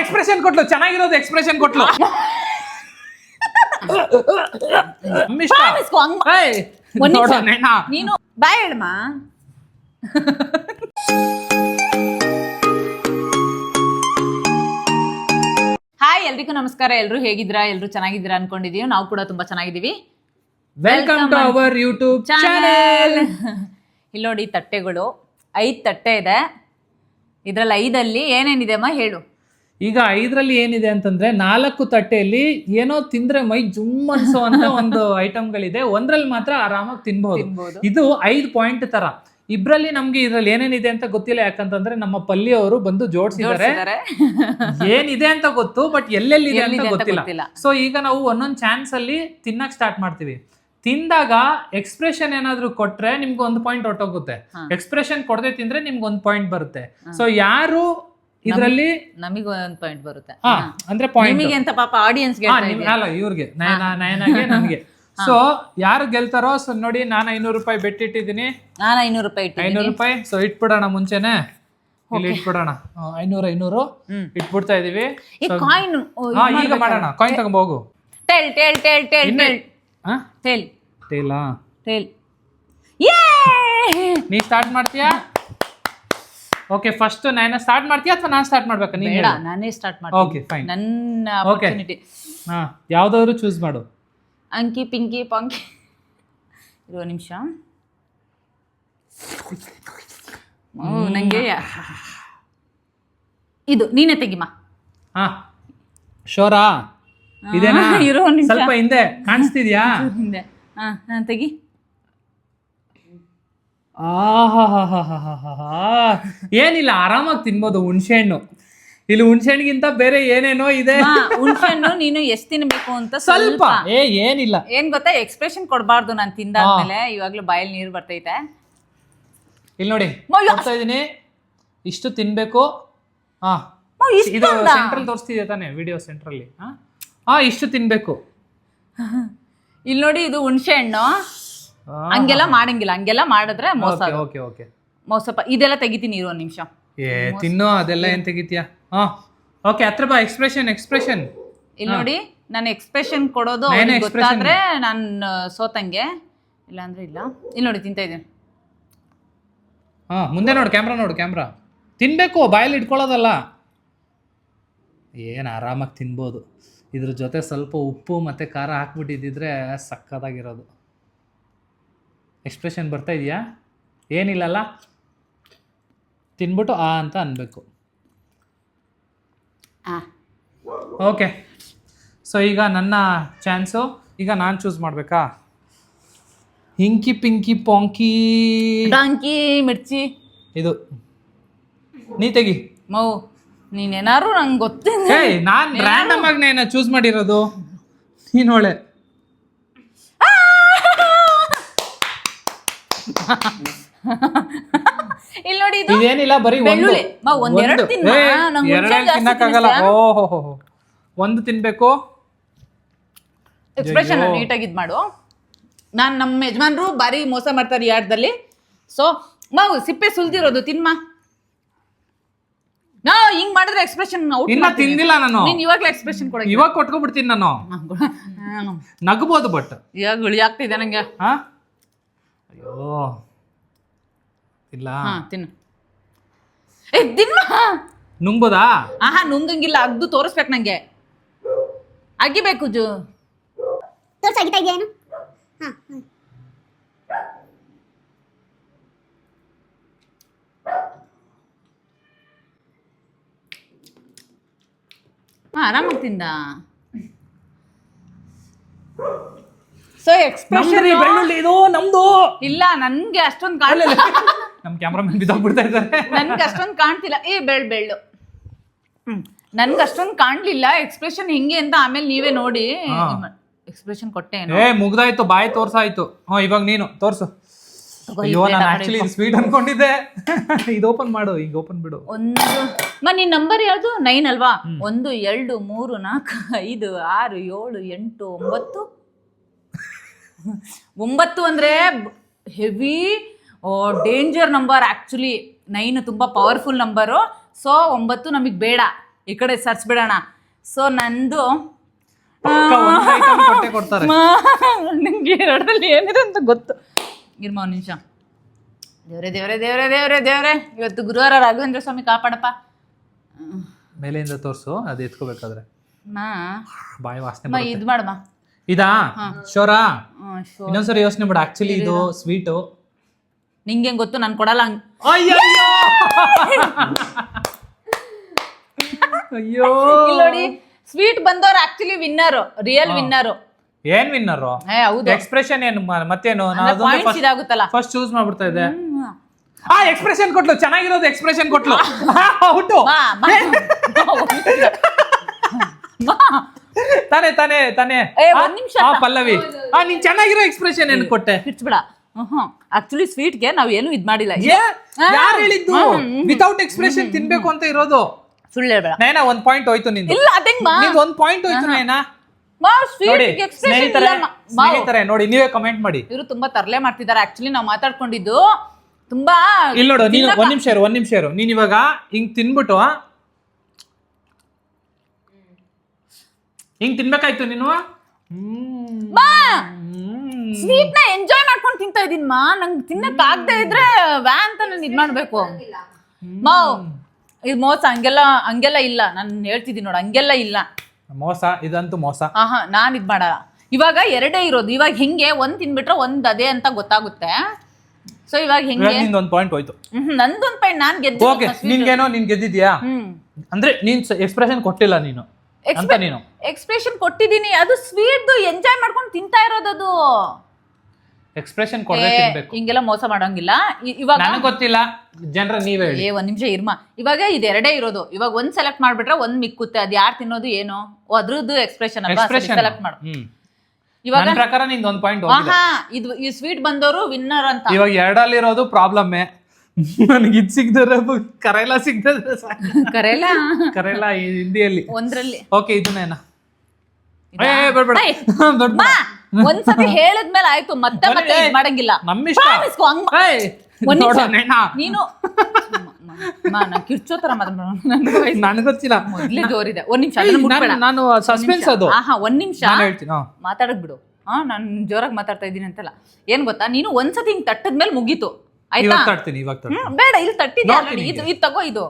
Expression ಕೊಟ್ಲು, ಚೆನ್ನಾಗಿರೋದು expression ಕೊಟ್ಲು. ನೀನು ಬಾಯ್ ಹೇಳಮ್ಮ. ಹಾಯ್ ಎಲ್ರಿಗೂ ನಮಸ್ಕಾರ. ಎಲ್ರು ಹೇಗಿದ್ದೀರಾ? ಎಲ್ರು ಚೆನ್ನಾಗಿದ್ದೀರಾ ಅನ್ಕೊಂಡಿದೀವಿ. ನಾವು ಕೂಡ ತುಂಬಾ ಚೆನ್ನಾಗಿದ್ದೀವಿ. Welcome to our YouTube channel. ಇಲ್ಲಿ ನೋಡಿ ತಟ್ಟೆಗಳು 5 ತಟ್ಟೆ ಇದೆ. ಇದ್ರಲ್ಲಿ 5ಅಲ್ಲಿ ಏನೇನಿದೆ ಅಮ್ಮ ಹೇಳು. ಈಗ 5ರಲ್ಲಿ ಏನಿದೆ ಅಂತಂದ್ರೆ 4 ತಟ್ಟೆಯಲ್ಲಿ ಏನೋ ತಿಂದ್ರೆ ಮೈ ಜುಮ್ ಅನ್ಸೋ ಅಂತ ಒಂದು ಐಟಮ್ಗಳಿದೆ. ಒಂದ್ರಲ್ಲಿ ಮಾತ್ರ ಆರಾಮಾಗಿ ತಿನ್ಬಹುದು. ಇದು 5 ಪಾಯಿಂಟ್ ತರ. ಇಬ್ರಲ್ಲಿ ನಮ್ಗೆ ಇದ್ರಲ್ಲಿ ಏನೇನಿದೆ ಅಂತ ಗೊತ್ತಿಲ್ಲ, ಯಾಕಂತಂದ್ರೆ ನಮ್ಮ ಪಲ್ಲಿ ಅವರು ಬಂದು ಜೋಡಿಸಿದ್ದಾರೆ. ಏನಿದೆ ಅಂತ ಗೊತ್ತು, ಬಟ್ ಎಲ್ಲೆಲ್ಲಿದೆ ಅಂತ ಗೊತ್ತಿಲ್ಲ. ಸೊ ಈಗ ನಾವು ಒಂದೊಂದು ಚಾನ್ಸ್ ಅಲ್ಲಿ ತಿನ್ನಕ್ ಸ್ಟಾರ್ಟ್ ಮಾಡ್ತೀವಿ. ತಿಂದಾಗ ಎಕ್ಸ್ಪ್ರೆಷನ್ ಏನಾದ್ರು ಕೊಟ್ರೆ ನಿಮ್ಗೆ 1 ಪಾಯಿಂಟ್ ಹೊಟ್ಟೋಗುತ್ತೆ. ಎಕ್ಸ್ಪ್ರೆಷನ್ ಕೊಡದೆ ತಿಂದ್ರೆ ನಿಮ್ಗೆ 1 ಪಾಯಿಂಟ್ ಬರುತ್ತೆ. ಸೊ ಯಾರು ಇದ್ರಲ್ಲಿ ನಮಗೆ 1 ಪಾಯಿಂಟ್ ಬರುತ್ತೆ ಅಂದ್ರೆ ಪಾಯಿಂಟ್ ನಿಮಗೆ ಅಂತ ಪಾಪ ಆಡಿಯನ್ಸ್ ಅಲ್ಲ, ಇವ್ರಿಗೆ ನಯನಾಗೆ ನನ್ಗೆ. ಸೊ ಯಾರು ಗೆಲ್ತಾರೋ, ಸೊ ನೋಡಿ ನಾನು 500 ರೂಪಾಯಿ ಬೆಟ್ ಇಟ್ಟಿದ್ದೀನಿ. ನಾನು 500 ರೂಪಾಯಿ 500 ರೂಪಾಯಿ. ಸೊ ಇಟ್ಬಿಡೋಣ, ಮುಂಚೆನೆ ಇಲ್ಲಿ ಇಟ್ಬಿಡೋಣ. 500 ಇಟ್ಬಿಡ್ತಾ ಇದೀವಿ. ಈಗ ಮಾಡೋಣ. ಕಾಯಿನ್ ತಗೊಂಬೋಗು. Tail tail tail tail tail tail ಟೇಲಾ ಟೇಲ್. ನೀ ಸ್ಟಾರ್ಟ್ ಮಾಡ್ತೀಯಾ? ಓಕೆ, ಫಸ್ಟ್ ನಾನು ಸ್ಟಾರ್ಟ್ ಮಾಡ್ತೀಯಾ ಅಥವಾ ನಾನು ಸ್ಟಾರ್ಟ್ ಮಾಡ್ಬೇಕಾ? ಬೇಡ, ನಾನೇ ಸ್ಟಾರ್ಟ್ ಮಾಡ್ತೀನಿ. ಓಕೆ ಫೈನ್, ನನ್ನ ಆಪರ್ಚುನಿಟಿ. ಯಾವ್ದಾದ್ರು ಚೂಸ್ ಮಾಡು. ಅಂಕಿ ಪಿಂಕಿ ಪಾಂಕಿ. ಇರೋ ನಿಮಿಷ. ನಂಗೆ ಇದು ನೀನೇ ತೆಗಿಮಾ. ಶೋರಾ ಇದೇನಾ? ಇರೋ ನಿಮಿಷ, ಸ್ವಲ್ಪ ಹಿಂದೆ ಕಾಣಿಸ್ತಿದ್ಯಾ? ಹಿಂದೆ ತೆಗಿ. ಏನಿಲ್ಲ, ಆರಾಮಾಗಿ ತಿನ್ಬೋದು. ಹುಣಸೆ ಹಣ್ಣು ಇಲ್ಲಿ, ಹುಣಸೆ ಹಣ್ಣಿಗಿಂತ ಬೇರೆ ಏನೇನೋ ಇದೆ. ಹುಣಸೆ ಹಣ್ಣು ನೀನು ಎಷ್ಟು ತಿನ್ಬೇಕು ಅಂತ ಸ್ವಲ್ಪ. ಏನಿಲ್ಲ, ಏನ್ ಗೊತ್ತಾ, ಎಕ್ಸ್ಪ್ರೆಷನ್ ಕೊಡಬಾರ್ದು. ನಾನು ತಿಂದಾದ್ಮೇಲೆ ಇವಾಗ್ಲೂ ಬಾಯಲ್ಲಿ ನೀರು ಬರ್ತೈತೆ. ಇಲ್ಲಿ ನೋಡಿ, ಕೊಡ್ತಾ ಇದೀನಿ. ಇಷ್ಟು ತಿನ್ಬೇಕು. ಇದು ಸೆಂಟ್ರಲ್ ತೋರಿಸ್ತಿದೆ ತಾನೆ, ವಿಡಿಯೋ ಸೆಂಟ್ರಲ್ಲಿ. ಇಷ್ಟು ತಿನ್ಬೇಕು. ಇಲ್ಲಿ ನೋಡಿ, ಇದು ಹುಣಸೆ ಹಣ್ಣು. ಹಂಗೆಲ್ಲ ಮಾಡಂಗಿಲ್ಲ. ಹಂಗೆಲ್ಲ ಮಾಡಿದ್ರೆ ಮೋಸ. ಮೋಸಪ್ಪ. ಇದೆಲ್ಲ ತೆಗಿತೀನಿ, ಇರೋ ನಿಮಿಷ. ತಿನ್ನು, ಅದೆಲ್ಲ ಏನ್ ತೆಗಿತೀಯಾ? ಓಕೆ, ಹತ್ರ ಬಾ. ಎಕ್ಸ್ಪ್ರೆಷನ್ ಇಲ್ಲಿ ನೋಡಿ, ನಾನು ಎಕ್ಸ್ಪ್ರೆಷನ್ ಕೊಡೋದು ಗೊತ್ತಾದ್ರೆ ನಾನು ಸೋತಂಗೆ, ಇಲ್ಲ ಅಂದ್ರೆ ಇಲ್ಲ. ಇಲ್ಲಿ ನೋಡಿ, ತಿಂತಾ ಇದ್ದೀನಿ. ಮುಂದೆ ನೋಡು, ಕ್ಯಾಮ್ರಾ. ತಿನ್ಬೇಕು, ಬಾಯಲ್ಲಿ ಇಟ್ಕೊಳ್ಳೋದಲ್ಲ. ಏನು ಆರಾಮಾಗಿ ತಿನ್ಬೋದು. ಇದ್ರ ಜೊತೆ ಸ್ವಲ್ಪ ಉಪ್ಪು ಮತ್ತೆ ಖಾರ ಹಾಕ್ಬಿಟ್ಟಿದ್ರೆ ಸಕ್ಕತ್ತಾಗಿರೋದು. ಎಕ್ಸ್ಪ್ರೆಷನ್ ಬರ್ತಾ ಇದೆಯಾ? ಏನಿಲ್ಲಲ್ಲ, ತಿನ್ಬಿಟ್ಟು ಅಂತ ಅನ್ಬೇಕು. ಓಕೆ, ಸೊ ಈಗ ನನ್ನ ಚಾನ್ಸು. ಈಗ ನಾನು ಚೂಸ್ ಮಾಡಬೇಕಾ? ಹಿಂಕಿ ಪಿಂಕಿ ಪಾಂಕಿ ಡಾಂಕಿ ಮಿರ್ಚಿ. ಇದು ನೀ ತೆಗಿ. ಮೌ, ನೀನೇನಾರು ನಂಗೆ ಗೊತ್ತಿಲ್ಲ. ನಾನು ರ್ಯಾಂಡಮ್ ಆಗಿ ನಾನು ಚೂಸ್ ಮಾಡಿರೋದು. ನೀನು ಒಳ್ಳೆ ಇಲ್ಲಿ ನೋಡಿ, ಇದೇನಿಲ್ಲ, ಬರೀ ಒಂದೆರಡು ತಿನ್ನಕ್ಕಾಗಲ್ಲ. ಓಹೋ, ಒಂದು ತಿನ್ಬೇಕು. ಎಕ್ಸ್ಪ್ರೆಷನ್ ನೀಟಾಗಿ ಇದು ಮಾಡು. ನಾನು ನಮ್ಮ ಯಜಮಾನ್ರು ಬಾರಿ ಮೋಸ ಮಾಡ್ತಾರೆ ಈ ಆಟದಲ್ಲಿ. ಸೊ ಮಾವು ಸಿಪ್ಪೆ ಸುಲ್ದಿರೋದು ತಿನ್ಮಾ. ನಾ ಹಿಂಗ್ ಮಾಡಿದ್ರೆ ಎಕ್ಸ್ಪ್ರೆಷನ್ ಇನ್ನ ತಿಂದಿಲ್ಲ ನಾನು. ನೀನ್ ಇವಾಗ್ಲೇ ಎಕ್ಸ್ಪ್ರೆಷನ್ ಕೊಡ. ಇವಾಗ ಕೊಟ್ಕೊಬಿಡ್ತೀನಿ ನಾನು. ನಗಬಹುದು, ಬಟ್ ಇವಾಗ ಹುಳಿ ಆಗ್ತಿದೆ ನಂಗೆ. ಅಯ್ಯೋ, ಇಲ್ಲ. ತಿನ್ನು. ತಿನ್ಮಾ. ನುಂಗ್ಬೋದಾ? ನುಂಗಂಗಿಲ್ಲ, ಅಗ್ದು ತೋರಿಸ್ಬೇಕು ನಂಗೆ. ಅಗಿಬೇಕು. ತೋರ್ಸಾಗಿತ್ತಾ ಇದೆಯೇನು? ಆರಾಮಾಗಿ ತಿಂದ. ಸೊ ಎಕ್ಸ್ಪ್ರೆಷನ್ ಬೆಳ್ಳುಳ್ಳಿ ಇದು ನಮ್ದು ಇಲ್ಲ. ನನ್ಗೆ ಅಷ್ಟೊಂದು ಕಾಣಲಿಲ್ಲ. ನಮ್ ಕ್ಯಾಮ್ರಾಮನ್ ಬಿದ್ದೋಗ್ಬಿಡ್ತಾ ಇದ್ದಾರೆ. ನನ್ಗೆ ಅಷ್ಟೊಂದು ಕಾಣ್ತಿಲ್ಲ. ಬೆಳ್ಳು ನನ್ಗೆ ಅಷ್ಟೊಂದು ಕಾಣ್ಲಿಲ್ಲ ಎಕ್ಸ್ಪ್ರೆಷನ್ ಹಿಂಗೆ ಅಂತ. ಆಮೇಲೆ ನೀವೇ ನೋಡಿ ಎಕ್ಸ್ಪ್ರೆಷನ್ ಕೊಟ್ಟೆ. ಮುಗ್ದಾಯ್ತು, ಬಾಯಿ ತೋರ್ಸಾಯ್ತು. ಇವಾಗ ನೀನು ತೋರ್ಸು. ಅಯ್ಯೋ, ನಾನು ಆಕ್ಚುಲಿ ಸ್ವೀಟ್ ಅನ್ಕೊಂಡಿದ್ದೆ. ಇದು ಓಪನ್ ಮಾಡು, ಈಗ ಓಪನ್ ಬಿಡು. ನಿನ್ ನಂಬರ್ ಯಾವ್ದು? 9 ಅಲ್ವಾ? 1 2 3 4 5 6 7 8 9 ಅಂದ್ರೆ ಹೆವಿ ಡೇಂಜರ್ ನಂಬರ್. ಆಕ್ಚುಲಿ 9 ತುಂಬಾ ಪವರ್ಫುಲ್ ನಂಬರು. ಸೊ 9 ನಮಗ್ ಬೇಡ. ಈ ಕಡೆ ಸರ್ಚ್ ಬಿಡೋಣ. ಸೊ ನಂದು ಪಕ್ಕ ಒಂದ್ item ಕೊಟ್ಟೆ ಕೊಡ್ತಾರೆ. ನಂಗೆ ಎರಡರಲ್ಲಿ ಏನಿದೆ ಅಂತ ಗೊತ್ತು. ಇರ್ಮ ಒಂದು ನಿಮಿಷ. ದೇವ್ರೆ ದೇವ್ರೆ ದೇವ್ರೆ ದೇವ್ರೆ ದೇವ್ರೆ, ಇವತ್ತು ಗುರುವಾರ ರಾಘವೇಂದ್ರ ಸ್ವಾಮಿ ಕಾಪಾಡಪ್ಪ. ಮೇಲೆಯಿಂದ ತೋರ್ಸು, ಅದು ಎತ್ಕೋಬೇಕಾದ್ರೆ ಮಾ ಬಾಯಿ ವಾಸನೆ ಇದು ಮಾಡಮ್ಮ. ಇದಾ ಶೋರಾ? ಇನ್ನೊಂದ್ಸರಿ ಯೋಚನೆ ಮಾಡ. ಆಕ್ಚುಲಿ ಇದು ಸ್ವೀಟು. ನಿಂಗೆ ಗೊತ್ತು, ನಾನು ಕೊಡಲ್ಲ. ಅಯ್ಯೋ ನೋಡಿ, ಸ್ವೀಟ್ ಬಂದವ್ರು ಆಕ್ಚುಲಿ ವಿನ್ನರ್, ರಿಯಲ್ ವಿನ್ನರ್. ಏನ್ ವಿನ್ನರ್? ಹೌದು. ಎಕ್ಸ್ಪ್ರೆಷನ್ ಏನು ಮತ್ತೇನು? ಪಾಯಿಂಟ್ಸ್ ಇದಾಗುತ್ತಲ್ಲ, ಫಸ್ಟ್ ಚೂಸ್ ಮಾಡ್ಬಿಡ್ತಾ ಇದೆ. ಎಕ್ಸ್ಪ್ರೆಷನ್ ಕೊಟ್ಲು, ಚೆನ್ನಾಗಿರೋದು ಎಕ್ಸ್ಪ್ರೆಷನ್ ಕೊಟ್ಲು. ಔಟು. ತಾನೇ ತಾನೇ ತಾನೇ. ಒಂದ್ ನಿಮಿಷ ಪಲ್ಲವಿ, ನೀನ್ ಚೆನ್ನಾಗಿರೋ ಎಕ್ಸ್ಪ್ರೆಷನ್ ಏನು ಕೊಟ್ಟೆ? ಬಿಡ್ಸ್ಬಿಡ. ಆಕ್ಚುಲಿ ಸ್ವೀಟ್ಗೆ ನಾವ್ ಏನು ಇದ್ ಮಾಡಿಲ್ಲ. ಯಾರು ಹೇಳಿದ್ದು ವಿತೌಟ್ ಎಕ್ಸ್ಪ್ರೆಷನ್ ತಿನ್ಬೇಕು ಅಂತ ಇರೋದು? ಸುಳ್ಳು ಹೇಳ್ಬೇಡ. ನೈನಾ ಒಂದ್ ಪಾಯಿಂಟ್ ಹೋಯ್ತು ನಿಂದು. ಇಲ್ಲ ಅದಂಗ್ ನಿಂದು ಒಂದ್ ಪಾಯಿಂಟ್ ಹೋಯ್ತು ನೈನಾ. ನೋಡಿ ಸ್ನೇಹಿತರೆ, ನೋಡಿ ನೀವೇ ಕಮೆಂಟ್ ಮಾಡಿ. ಇವರು ತುಂಬಾ ತರಲೆ ಮಾಡ್ತಿದ್ದಾರೆ. ಆಕ್ಚುಲಿ ನಾವು ಮಾತಾಡ್ಕೊಂಡಿದ್ದು ತುಂಬಾ. ಇಲ್ಲಿ ನೋಡು, ನೀನು ಒಂದ್ ನಿಮಿಷ ಇರು. ನೀನ್ ಇವಾಗ ಹಿಂಗ್ ತಿನ್ಬಿಟ್ಟು ಹಿಂಗ್ ತಿನ್ಬೇಕಾಯ್ತು ನೀನು. ಸ್ವೀಟ್ ನ ಎಂಜಾಯ್ ಮಾಡ್ಕೊಂಡು ತಿಂತಾ ಇದೀನಿ ಮಾ. ನಂಗೆ ತಿನ್ನಕ್ ಆಗದೆ ಇದ್ರೆ ವ್ಯಾ ಅಂತ ನಾನು ಇದ್ ಮಾಡ್ಬೇಕು. ಮಾವ್ ಇದು ಮೋಸ. ಹಂಗೆಲ್ಲ ಇಲ್ಲ. ನಾನು ಹೇಳ್ತಿದ್ದೀನಿ ನೋಡು, ಹಂಗೆಲ್ಲ ಇಲ್ಲ. ಮೋಸ ಇದಂತೂ ಮೋಸ. ನಾನ್ ಇದ್ ಮಾಡಲ್ಲ. ಇವಾಗ ಎರಡೇ ಇರೋದು. ಇವಾಗ ಹೆಂಗೆ ಒಂದ್ ತಿನ್ಬಿಟ್ರೆ ಒಂದ್ ಅದೇ ಅಂತ ಗೊತ್ತಾಗುತ್ತೆ. ಸೊ ಇವಾಗ ಹೆಂಗೆ ನಿಂದೊಂದ್ ಪಾಯಿಂಟ್ ಹೋಯ್ತು. ನಂದೊಂದ್ ಪಾಯಿಂಟ್ ನಾನ್ ಗೆದ್ದು. ಓಕೆ, ನಿನ್ಗೇನೋ ನೀನ್ ಗೆದ್ದಿದ್ಯಾ ಅಂದ್ರೆ ನೀನ್ ಎಕ್ಸ್ಪ್ರೆಷನ್ ಕೊಟ್ಟಿಲ್ಲ ನೀನು ಅಂತ. ನೀನು ಎಕ್ಸ್ಪ್ರೆಷನ್ ಕೊಟ್ಟಿದ್ದೀನಿ, ಅದು ಸ್ವೀಟ್ ಎಂಜಾಯ್ ಮಾಡ್ಕೊಂಡು ತಿಂತಾ ಇರೋದದು. ಎಕ್ಸ್ಪ್ರೆಷನ್ ಕೊಡದೆ ತಿನ್ಬೇಕು. ಹಿಂಗೆಲ್ಲ ಮೋಸ ಮಾಡೋಂಗಿಲ್ಲ. ಇವಾಗ ನನಗೆ ಗೊತ್ತಿಲ್ಲ, ಜನರ ನೀವೇ ಹೇಳಿ. ಒಂದ್ ನಿಮಿಷ ಇರ್ಮ. ಇವಾಗ ಇದು ಎರಡೇ ಇರೋದು. ಇವಾಗ ಒಂದ್ ಸೆಲೆಕ್ಟ್ ಮಾಡ್ಬಿಟ್ರೆ ಒಂದ್ ಮಿಕ್ಕುತ್ತೆ. ಅದ್ ಯಾರು ತಿನ್ನೋದು ಏನು ಅದ್ರದ್ದು ಎಕ್ಸ್ಪ್ರೆಷನ್ ಅಲ್ವಾ? ಸೆಲೆಕ್ಟ್ ಮಾಡು. ಇವಾಗ ನನ್ನ ಪ್ರಕಾರ ನಿಂದ ಒಂದ್ ಪಾಯಿಂಟ್ ಹೋಗಿದೆ. ಇದು ಈ ಸ್ವೀಟ್ ಬಂದವರು ವಿನ್ನರ್ ಅಂತ. ಇವಾಗ ಎರಡಲ್ಲಿರೋದು ಪ್ರಾಬ್ಲಮ್ಮೇ. ನನಗೆ ಇದು ಸಿಗ್ದರೆ ಕರೆಲ್ಲ ಸಿಗ್ತದೆ. ಕರೆಲ್ಲ ಹಿಂದಿಯಲ್ಲಿ ಒಂದ್ರಲ್ಲಿ. ಓಕೆ, ಇದನ್ನೇನ ಒಂದ್ಸತಿ ಹೇಳದ್ಮೇಲೆ ಆಯ್ತು, ಮತ್ತೆ ಮತ್ತೆ ಇದ್ ಮಾಡಂಗಿಲ್ಲ. ನಮ್ಮಿಷ್ಟ. ನೀನು ಕಿರ್ಚೋತರ ನನಗೆ ಗೊತ್ತಿಲ್ಲ. ಮೊದ್ಲೇ ಜೋರಿದೆ. ಒಂದ್ ನಿಮಿಷ ನಾನು ಸಸ್ಪೆನ್ಸ್ ಅದು. ಒಂದ್ ನಿಮಿಷ ಹೇಳ್ತೀನಿ, ಮಾತಾಡಕ್ ಬಿಡು. ನಾನ್ ಜೋರಾಗಿ ಮಾತಾಡ್ತಾ ಇದೀನಿ ಅಂತಲ್ಲ. ಏನ್ ಗೊತ್ತಾ, ನೀನು ಒಂದ್ಸತಿ ಹಿಂಗ್ ತಟ್ಟದ್ಮೇಲೆ ಮುಗೀತು ಆಯ್ತಾ? ಬೇಡ, ಇಲ್ಲಿ ತಟ್ಟಿದ್ಯಾ, ಇದು ತಗೋ. ಇದು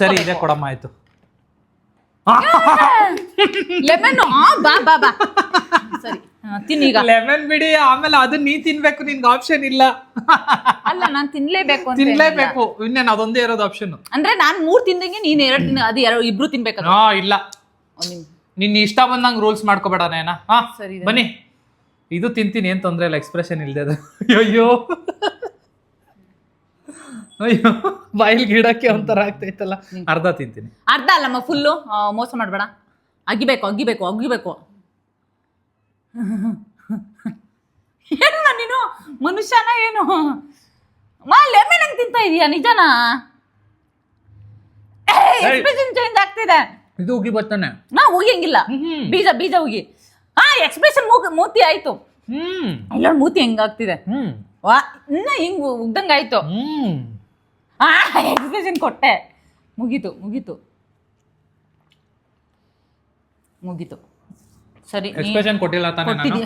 ಸರಿ ಇದೆ, ಕೊಡಮ್ಮ. ಆಯ್ತು. ಲೆಮನ್. ಬಾ ಬಾ ಬಾ. ಸರಿ ತಿನ್ನೀಗ. ಲೆಮನ್ ಬಿಡಿ, ಆಮೇಲೆ ಅದನ್ನ ನೀ ತಿನ್ಬೇಕು. ನಿನ್ಗೆ ಆಪ್ಷನ್ ಇಲ್ಲ. ಅಲ್ಲ, ನಾನ್ ತಿನ್ಲೇಬೇಕು. ಇನ್ನೇನು ಅದೊಂದೇ ಇರೋದು ಆಪ್ಷನ್. ಅಂದ್ರೆ ನಾನ್ 3 ತಿಂದಂಗೆ ನೀನ್ 2 ತಿನ್ನ. ಅದು ಇಬ್ರು ತಿನ್ಬೇಕಲ್ಲ. ಇಲ್ಲ, ನಿನ್ ಇಷ್ಟ ಬಂದಂಗ್ ರೂಲ್ಸ್ ಮಾಡ್ಕೋಬೇಡ ನೇನಾ. ಸರಿ ಬನ್ನಿ, ಇದು ತಿಂತೀನಿ, ಏನ್ ತೊಂದ್ರೆ ಇಲ್ಲ. ಎಕ್ಸ್ಪ್ರೆಷನ್ ಇಲ್ದೆ. ಅಯ್ಯೋ ಅಯ್ಯೋ, ಬಾಯಿಲ್ ಗಿಡಕ್ಕೆ ಒಂಥರ ಆಗ್ತೈತಲ್ಲ. ಅರ್ಧ ತಿಂತೀನಿ. ಅರ್ಧ ಅಲ್ಲಮ್ಮ, ಫುಲ್ಲು. ಮೋಸ ಮಾಡ್ಬೇಡ. ಅಗಿಬೇಕು. ಏನು ನೀನು ಮನುಷ್ಯನ ಏನು? ಲೆಮನ್ ಹಂಗ್ ತಿಂತಾ ಇದೀಯಾ? ನಿಜನಾ? ಎಕ್ಸ್ಪ್ರೆಷನ್ ಚೇಂಜ್ ಆಗ್ತಿದೆ. ಇದು ಉಗಿ ಬರ್ತಾನೆ. ಉಗಿಯಂಗಿಲ್ಲ. ಬೀಜ ಉಗಿ. ಎಕ್ಸ್ಪ್ರೆಷನ್ ಮೂತಿ ಆಯ್ತು. ಇಲ್ಲ, ಮೂತಿ ಹೆಂಗಾಗ್ತಿದೆ. ಇನ್ನ ಹಿಂಗ್ ಉಗ್ದಂಗ ಆಯ್ತು. ಎಕ್ಸ್ಪ್ರೆಷನ್ ಕೊಟ್ಟೆ. ಮುಗೀತು. ಸರಿ, ಎಕ್ಸ್ಪ್ರೆಷನ್ ಕೊಟ್ಟಿಲ್ಲ ತಾನೇ ನಾನು?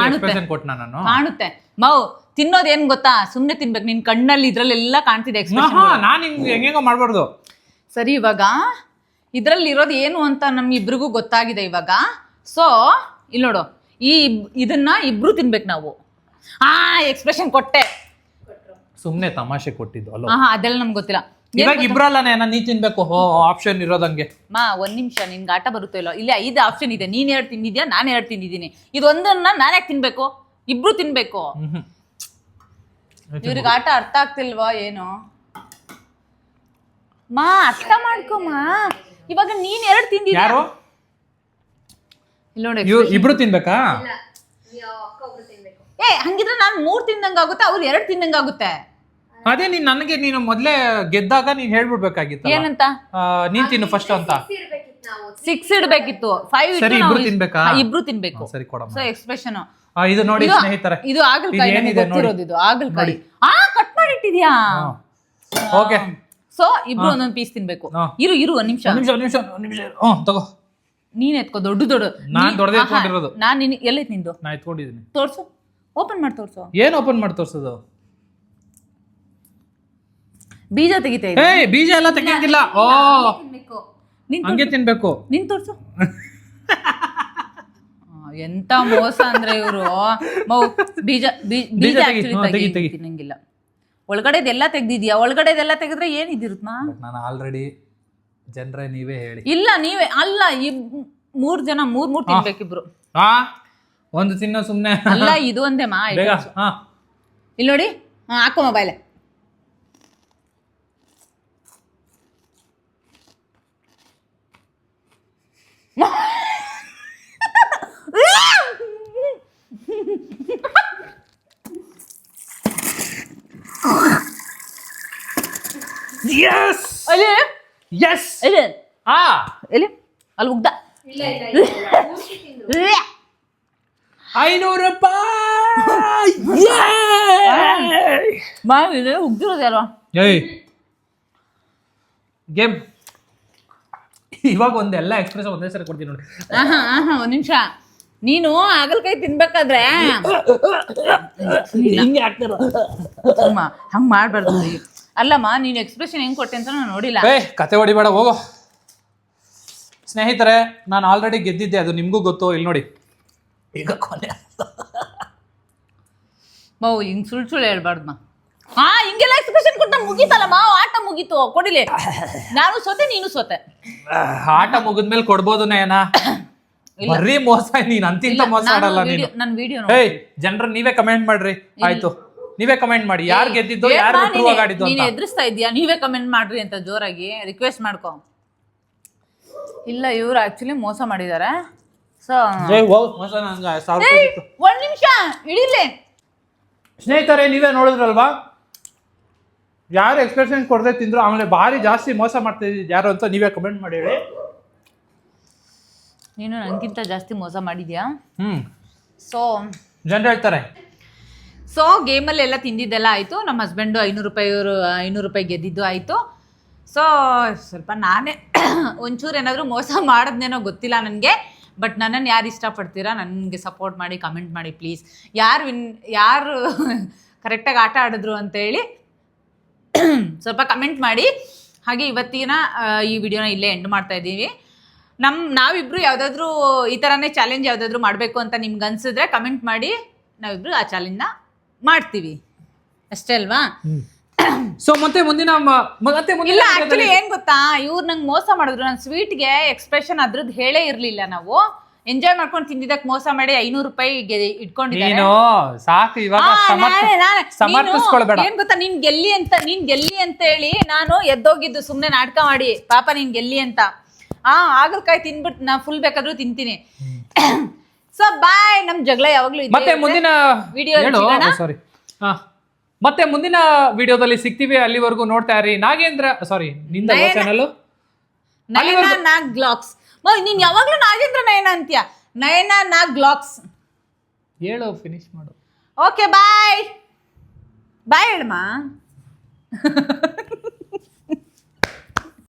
ಎಕ್ಸ್ಪ್ರೆಷನ್ ಕೊಟ್ಟನ ನಾನು? ಕಾಣುತ್ತೆ. ತಿನ್ನೋದ್ ಏನ್ ಗೊತ್ತಾ, ಸುಮ್ನೆ ತಿನ್ಬೇಕು. ನಿನ್ ಕಣ್ಣಲ್ಲಿ ಇದ್ರಲ್ಲೆಲ್ಲ ಕಾಣ್ತಿದೆ ಎಕ್ಸ್ಪ್ರೆಷನ್. ನಾನು ಹೆಂಗೋ ಮಾಡ್ಬಾರ್ದು. ಸರಿ, ಇವಾಗ ಇದ್ರಲ್ಲಿ ಇರೋದು ಏನು ಅಂತ ನಮ್ಮಿಬ್ರಿಗೂ ಗೊತ್ತಾಗಿದೆ ಇವಾಗ. ಸೊ ಇಲ್ಲಿ ನೋಡು, ಇದನ್ನ ಇಬ್ರು ತಿನ್ಬೇಕು ನಾವು. ಎಕ್ಸ್ಪ್ರೆಷನ್ ಕೊಟ್ಟೆ. ಸುಮ್ನೆ ತಮಾಷೆ ಕೊಟ್ಟಿದ್ದು ಅಲ್ಲ. ಅದೆಲ್ಲ ನಮ್ಗೆ ಗೊತ್ತಿಲ್ಲ. ಇವಾಗ ಇಬ್ರಲ್ಲ ನೀ ತಿನ್ಬೇಕು ಆಪ್ಷನ್ ಇರೋದಂಗೆ. ಒಂದ್ ನಿಮಿಷ, ನಿನ್ಗೆ ಆಟ ಬರುತ್ತೋ ಇಲ್ಲೋ? ಇಲ್ಲಿ 5 ಆಪ್ಷನ್ ಇದೆ. ನೀನ್ 2 ತಿಂದಿದ್ಯಾ, ನಾನು 2 ತಿಂದಿದ್ದೀನಿ. ಇದೊಂದನ್ನ ನಾನು ಯಾಕೆ ತಿನ್ಬೇಕು? ಇಬ್ರು ತಿನ್ಬೇಕು. ಇವ್ರಿಗೆ ಆಟ ಅರ್ಥ ಆಗ್ತಿಲ್ವಾ ಏನು? ಅರ್ಥ ಮಾಡ್ಕೊಮ್ಮ. ಇವಾಗ ನೀನ್ 2 ತಿಂದಿದ್ಯಾ. ಇಲ್ಲಿ ನೋಡಿ, ಇಬ್ರು ತಿನ್ಬೇಕಾ? ಹಂಗಿದ್ರೆ ನಾನು 3 ತಿಂದಂಗಾಗುತ್ತೆ, ಅವ್ರು 2 ತಿಂದಂಗಾಗುತ್ತೆ. ಅದೇ ನೀನು ಮೊದ್ಲೇ ಗೆದ್ದಾಗ ನೀನ್ ಹೇಳ್ಬಿಡ್ಬೇಕಾಗಿತ್ತು. ಏನಂತ? ನೀನ್ ತಿನ್ನು ಫಸ್ಟ್ ಅಂತ. 6 ಇಡ್ಬೇಕಿತ್ತು. 5 ಇಬ್ರು ತಿನ್ಬೇಕಾ? ಇಬ್ರು ತಿನ್ಬೇಕು. ಸರಿ, ಕೊಡಮ್ಮ. ಸೊ ಎಕ್ಸ್ಪ್ರೆಷನ್ ಇದು ನೋಡಿ ಸ್ನೇಹಿತರೆ, ಇದು ಆಗಲ್ಕಾಯಿ. ಇದು ಆಗಲ್ಕಾಯಿ. ಕಟ್ ಮಾಡಿಟ್ಟಿದ್ಯಾ? ಓಕೆ. ಸೊ ಇಬ್ರು ಒಂದೊಂದ್ ಪೀಸ್ ತಿನ್ಬೇಕು. ಹಾ. ಇರು ಒಂದ್ ನಿಮಿಷ ತಗೋ. ನೀನ್ ಎತ್ಕೋ ದೊಡ್ಡ ನಾನ್ ದೊಡ್ಡದೇ ಎತ್ಕೊಂಡಿರೋದು. ನಾನ್ ಎಲ್ಲೈತ್ ನಿಂದು? ನಾ ಎತ್ಕೊಂಡಿದ್ದೀನಿ. ತೋರ್ಸು, ಓಪನ್ ಮಾಡಿ ತೋರ್ಸು. ಏನ್ ಓಪನ್ ಮಾಡಿ ತೋರ್ಸೋದು? ಬೀಜ ತೆಗಿತಾ ಬೀಜ ಎಲ್ಲ ತೆಗಿಯಂಗಿಲ್ಲ. ಓ ಹಂಗೆ ತಿನ್ಬೇಕು. ನಿನ್ ತೋರ್ಸು. ಎಂತ ಮೋಸ ಅಂದ್ರೆ ಇವರು. ಬೀಜ ತಿನ್ನಂಗಿಲ್ಲ. ಒಳಗಡೆದೆಲ್ಲ ತೆಗ್ದಿದ್ಯಾ? ಒಳಗಡೆದೆಲ್ಲ ತೆಗೆದ್ರೆ ಏನಿದಿರುತ್ತಾ? ನಾನು ಆಲ್ರೆಡಿ ಜನರೇ ನೀವೇ ಹೇಳಿ. ಇಲ್ಲ ನೀವೇ ಅಲ್ಲ, 3 ಜನ ಮೂರ್ ತಿನ್ಬೇಕಿಬ್ರು. ಒಂದು ತಿನ್ನೋ ಸುಮ್ನೆ ಅಲ್ಲ, ಇದು ಒಂದೇ ಮಾ. ಇಲ್ಲಿ ನೋಡಿ, ಹಾಕೋ ಮೊಬೈಲ್. ಯಸ್ ಅಲ್ಲಿ ಯಸ್ ಎಲ್ಲಿ ಎಲ್ಲಿ ಅಲ್ಲಿ ಉಗ್ದ. 500 ರೂಪಾಯಿ ಮಾವಿದೆ ಉಗ್ದಿರೋದೆ ಅಲ್ವಾ? ಗೇಮ್ ಇವಾಗ ಒಂದೆಲ್ಲ ಎಕ್ಸ್ಪ್ರೆಸ್ ಒಂದೇ ಸರಿ ಕೊಡ್ತೀನಿ ನೋಡಿ. ಒಂದ್ ನಿಮಿಷ. ನೀನು ಹಾಗಲಕಾಯಿ ತಿನ್ಬೇಕಾದ್ರೆ ಹಂಗ್ ಮಾಡ್ಬಾರ್ದು. ಅಲ್ಲಮ್ಮ, ನೀನು ಎಕ್ಸ್ಪ್ರೆಷನ್ ಹೆಂಗ್ ಕೊಟ್ಟೆ ಅಂತ ನಾನು ನೋಡಿಲ್ಲ. ಕತೆ ಹೊಡಿಬೇಡ ಹೋಗೋ. ಸ್ನೇಹಿತರೆ, ನಾನು ಆಲ್ರೆಡಿ ಗೆದ್ದಿದ್ದೆ, ಅದು ನಿಮ್ಗೂ ಗೊತ್ತು. ಇಲ್ಲಿ ನೋಡಿ, ಈಗ ಕೊನೆ. ಹಿಂಗ್ ಸುಳ್ಳು ಹೇಳ್ಬಾರ್ದು ಮಾ. ಹಿಂಗೆಲ್ಲ ಎಕ್ಸ್ಪ್ರೆಷನ್ ಕೊಟ್ಟ ಮುಗೀತಲ್ಲಮ್ಮ, ಆಟ ಮುಗೀತು. ಕೊಡಿಲಿ. ನಾನು ಸೋತೆ, ನೀನು ಸೋತೆ. ಆಟ ಮುಗಿದ್ಮೇಲೆ ಕೊಡ್ಬೋದು ನಯನ. ಬರೀ ಮೋಸ. ನೀನ್ ಅಂತಿಂತ ಮೋಸ ಆಡಲ್ಲ ನೀನು. ನನ್ ವಿಡಿಯೋ ಜನರ ನೀವೇ ಕಮೆಂಟ್ ಮಾಡ್ರಿ. ಆಯ್ತು, ನೀವೇ ಕಮೆಂಟ್ ಮಾಡಿ ಯಾರು ಗೆದ್ದಿದ್ದು, ಯಾರು ಟ್ರೂ ಆಗಿ ಆಡಿದ್ದು ಅಂತ. ನೀನು ಎದುರಿಸ್ತಾ ಇದೀಯಾ, ನೀವೇ ಕಮೆಂಟ್ ಮಾಡ್ರಿ ಅಂತ ಜೋರಾಗಿ ರಿಕ್ವೆಸ್ಟ್ ಮಾಡ್ಕೊ. ಇಲ್ಲ, ಇವ್ರು ಆಕ್ಚುಲಿ ಮೋಸ ಮಾಡಿದ್ದಾರೆ. ಸೊ ಒಂದ್ ನಿಮಿಷ ಇಡಿಲಿ. ಸ್ನೇಹಿತರೆ, ನೀವೇ ನೋಡಿದ್ರಲ್ವಾ, ಯಾರು ಎಕ್ಸ್ಪ್ರೆಷನ್ ಕೊಡದೆ ತಿಂದ್ರು ಆಮೇಲೆ ಭಾರಿ ಜಾಸ್ತಿ ಮೋಸ ಮಾಡ್ತಾ ಇದ್ದಿದ್ದು ಯಾರು ಅಂತ ನೀವೇ ಕಮೆಂಟ್ ಮಾಡಿ ಹೇಳಿ. ನೀನು ನನಗಿಂತ ಜಾಸ್ತಿ ಮೋಸ ಮಾಡಿದ್ಯಾ? ಸೊ ಜನರು ಹೇಳ್ತಾರೆ. ಸೊ ಗೇಮಲ್ಲಿ ಎಲ್ಲ ತಿಂದಿದ್ದೆಲ್ಲ ಆಯಿತು. ನಮ್ಮ ಹಸ್ಬೆಂಡು 500 ರೂಪಾಯಿ ಗೆದ್ದಿದ್ದು ಆಯಿತು. ಸೊ ಸ್ವಲ್ಪ ನಾನೇ ಒಂಚೂರು ಏನಾದರೂ ಮೋಸ ಮಾಡಿದ್ನೇನೋ ಗೊತ್ತಿಲ್ಲ ನನಗೆ. ಬಟ್ ನನ್ನನ್ನು ಯಾರು ಇಷ್ಟಪಡ್ತೀರಾ ನನಗೆ ಸಪೋರ್ಟ್ ಮಾಡಿ, ಕಮೆಂಟ್ ಮಾಡಿ ಪ್ಲೀಸ್. ಯಾರು ಕರೆಕ್ಟಾಗಿ ಆಟ ಆಡಿದ್ರು ಅಂತೇಳಿ ಸ್ವಲ್ಪ ಕಮೆಂಟ್ ಮಾಡಿ. ಹಾಗೆ ಇವತ್ತಿನ ಈ ವಿಡಿಯೋನ ಇಲ್ಲೇ ಎಂಡ್ ಮಾಡ್ತಾ ಇದ್ದೀವಿ. ನಾವಿಬ್ರು ಯಾವುದಾದ್ರೂ ಈ ಥರನೇ ಚಾಲೆಂಜ್ ಯಾವುದಾದ್ರೂ ಮಾಡಬೇಕು ಅಂತ ನಿಮ್ಗೆ ಅನ್ಸಿದ್ರೆ ಕಮೆಂಟ್ ಮಾಡಿ, ನಾವಿಬ್ರು ಆ ಚಾಲೆಂಜ್ನ ಮಾಡ್ತೀವಿ ಅಷ್ಟೇ ಅಲ್ವಾ? ಸೊ ಮತ್ತೆ ಮುಂದಿನ ಇಲ್ಲ, ಆಕ್ಚುಲಿ ಏನ್ ಗೊತ್ತಾ, ಇವ್ರು ನಂಗೆ ಮೋಸ ಮಾಡಿದ್ರು. ನನ್ನ ಸ್ವೀಟ್ಗೆ ಎಕ್ಸ್ಪ್ರೆಷನ್ ಅದ್ರದ್ದು ಹೇಳೇ ಇರ್ಲಿಲ್ಲ. ನಾವು ಎಂಜಾಯ್ ಮಾಡ್ಕೊಂಡು ತಿಂದಿದ್ದಕ್ಕೆ ಮೋಸ ಮಾಡಿ 500 ರೂಪಾಯಿ ಇಟ್ಕೊಂಡಿದ್ದಾರೆ. ಸಾಕು, ಇವಾಗ ಸಮರ್ಥಿಸ್ಕೊಳ್ಬೇಡ. ಏನ್ ಗೊತ್ತಾ, ನೀನ್ ಗೆಲ್ಲಿ ಅಂತ ಹೇಳಿ ನಾನು ಎದ್ದೋಗಿದ್ದು ಸುಮ್ನೆ ನಾಟಕ ಮಾಡಿ. ಪಾಪ ನೀನ್ ಗೆಲ್ಲಿ ಅಂತ. ಹಾಗಲಕಾಯಿ ತಿನ್ಬಿಟ್ಟು ನಾ ಫುಲ್ ಬೇಕಾದ್ರೂ ತಿಂತೀನಿ. So bye. ನಮ್ ಜಗಳ ಯಾವಾಗ್ಲೂ ಮತ್ತೆ ಮುಂದಿನ ವಿಡಿಯೋ ಸಾರಿ ಮತ್ತೆ ಮುಂದಿನ ವಿಡಿಯೋದಲ್ಲಿ ಸಿಗ್ತೀವಿ. ಅಲ್ಲಿವರೆಗೂ ನೋಡ್ತಾ ಇರಿ ನಾಗೇಂದ್ರ ನಿಂದ ಚಾನಲ್ ನಯನ ನಾಗ್ ಬ್ಲಾಗ್ಸ್. ನೀನ್ ಯಾವಾಗ್ಲೂ ನಾಗೇಂದ್ರ ನಯನ ಅಂತೀಯ. ನಯನ ನಾಗ್ ಬ್ಲಾಗ್ಸ್ ಹೇಳು, ಫಿನಿಶ್ ಮಾಡು. ಓಕೆ ಬಾಯ್ ಬಾಯ್ ಹೇಳಮ್ಮ.